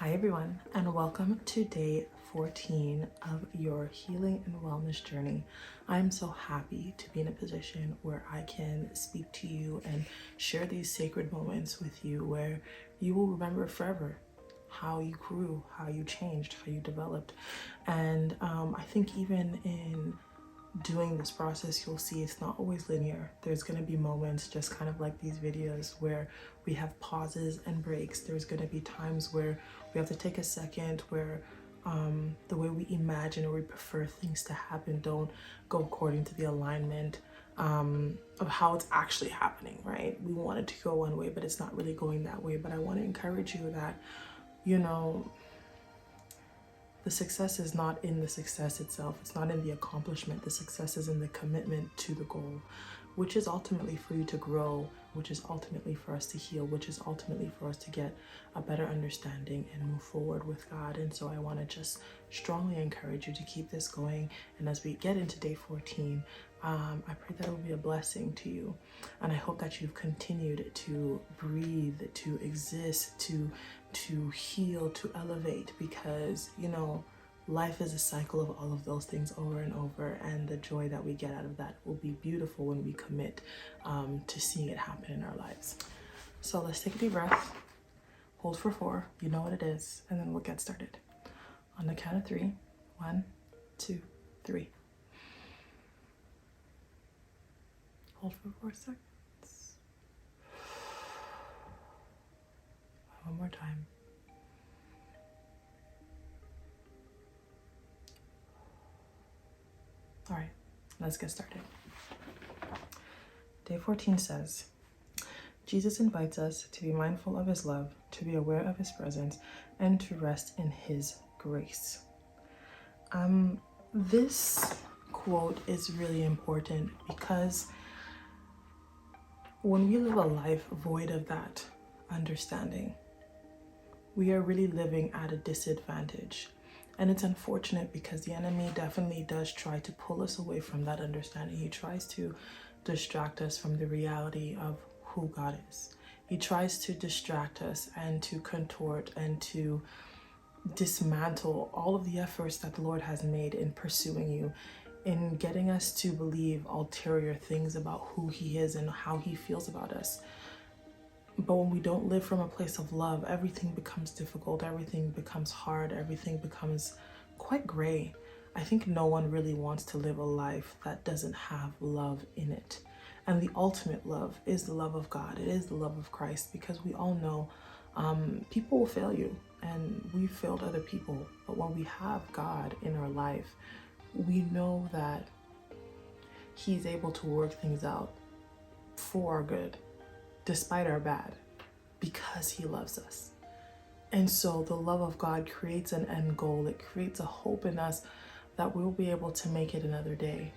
Hi everyone, and welcome to day 14 of your healing and wellness journey. I'm so happy to be in a position where I can speak to you and share these sacred moments with you where you will remember forever how you grew, how you changed, how you developed. And I think even in doing this process, you'll see it's not always linear. There's going to be moments, just kind of like these videos, where we have pauses and breaks. There's going to be times where we have to take a second, where the way we imagine or we prefer things to happen don't go according to the alignment of how it's actually happening, right? We want it to go one way, but it's not really going that way. But I want to encourage you that, you know, the success is not in the success itself. It's not in the accomplishment. The success is in the commitment to the goal, which is ultimately for you to grow, which is ultimately for us to heal, which is ultimately for us to get a better understanding and move forward with God. And so I want to just strongly encourage you to keep this going. And as we get into day 14, I pray that it will be a blessing to you. And I hope that you've continued to breathe, to exist, to heal, to elevate, because, you know, life is a cycle of all of those things over and over, and the joy that we get out of that will be beautiful when we commit to seeing it happen in our lives. So let's take a deep breath, hold for 4, you know what it is, and then we'll get started. On the count of 3, 1, 2, 3. Hold for 4 seconds. One more time. All right, let's get started. Day 14 says, Jesus invites us to be mindful of his love, to be aware of his presence, and to rest in his grace. This quote is really important because when we live a life void of that understanding, we are really living at a disadvantage. And it's unfortunate because the enemy definitely does try to pull us away from that understanding. He tries to distract us from the reality of who God is. He tries to distract us and to contort and to dismantle all of the efforts that the Lord has made in pursuing you, in getting us to believe ulterior things about who he is and how he feels about us. But when we don't live from a place of love, everything becomes difficult, everything becomes hard, everything becomes quite gray. I think no one really wants to live a life that doesn't have love in it. And the ultimate love is the love of God. It is the love of Christ, because we all know people will fail you, and we've failed other people. But when we have God in our life, we know that he's able to work things out for our good, despite our bad, because he loves us. And so the love of God creates an end goal. It creates a hope in us that we'll be able to make it another day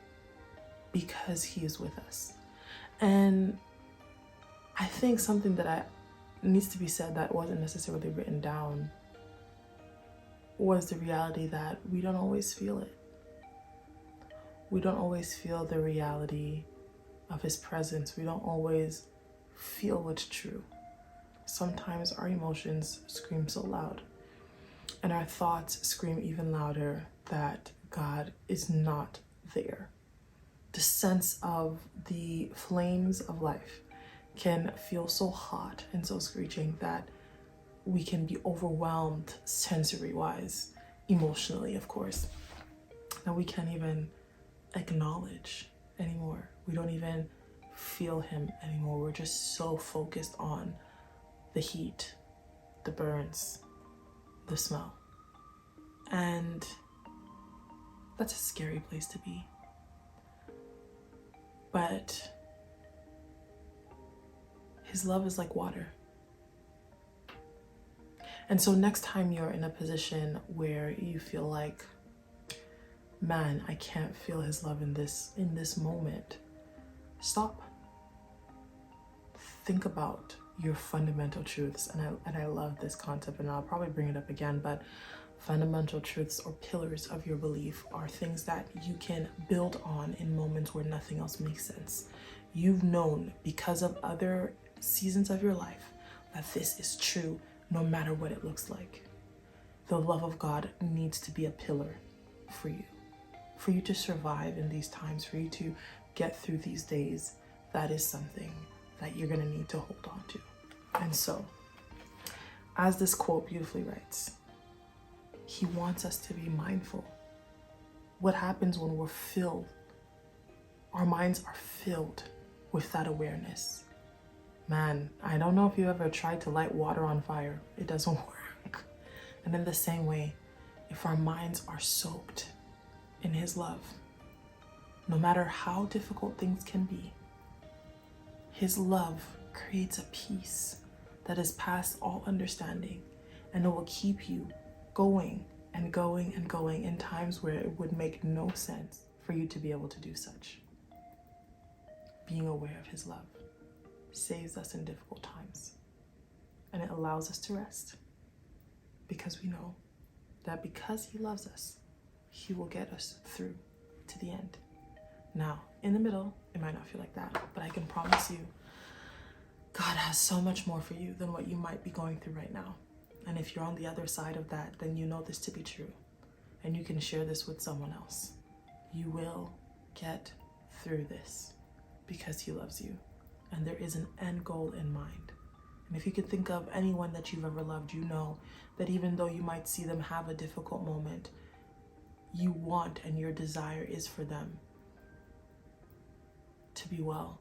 because he is with us. And I think something that needs to be said that wasn't necessarily written down was the reality that we don't always feel it. We don't always feel the reality of his presence. We don't always feel what's true. Sometimes our emotions scream so loud, and our thoughts scream even louder that God is not there. The sense of the flames of life can feel so hot and so screeching that we can be overwhelmed sensory-wise, emotionally, of course, that we can't even acknowledge anymore. We don't even feel him anymore. We're just so focused on the heat, the burns, the smell. And that's a scary place to be. But his love is like water. And so next time you're in a position where you feel like, man, I can't feel his love in this moment, stop. Think about your fundamental truths. And I love this concept, and I'll probably bring it up again, but fundamental truths or pillars of your belief are things that you can build on in moments where nothing else makes sense. You've known because of other seasons of your life that this is true no matter what it looks like. The love of God needs to be a pillar for you to survive in these times, for you to get through these days. That is something that you're going to need to hold on to. And so, as this quote beautifully writes, he wants us to be mindful. What happens when we're filled? Our minds are filled with that awareness. Man, I don't know if you ever tried to light water on fire. It doesn't work. And in the same way, if our minds are soaked in his love, no matter how difficult things can be, his love creates a peace that is past all understanding, and it will keep you going and going and going in times where it would make no sense for you to be able to do such. Being aware of his love saves us in difficult times, and it allows us to rest, because we know that because he loves us, he will get us through to the end. Now, in the middle, it might not feel like that, but I can promise you, God has so much more for you than what you might be going through right now. And if you're on the other side of that, then you know this to be true, and you can share this with someone else. You will get through this because he loves you, and there is an end goal in mind. And if you can think of anyone that you've ever loved, you know that even though you might see them have a difficult moment, you want and your desire is for them to be well,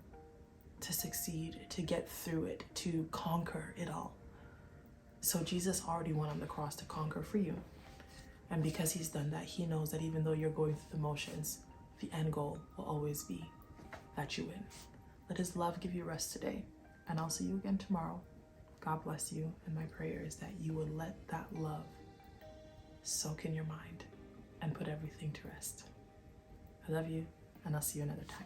to succeed, to get through it, to conquer it all. So Jesus already went on the cross to conquer for you. And because he's done that, he knows that even though you're going through the motions, the end goal will always be that you win. Let his love give you rest today, and I'll see you again tomorrow. God bless you, and my prayer is that you will let that love soak in your mind and put everything to rest. I love you, and I'll see you another time.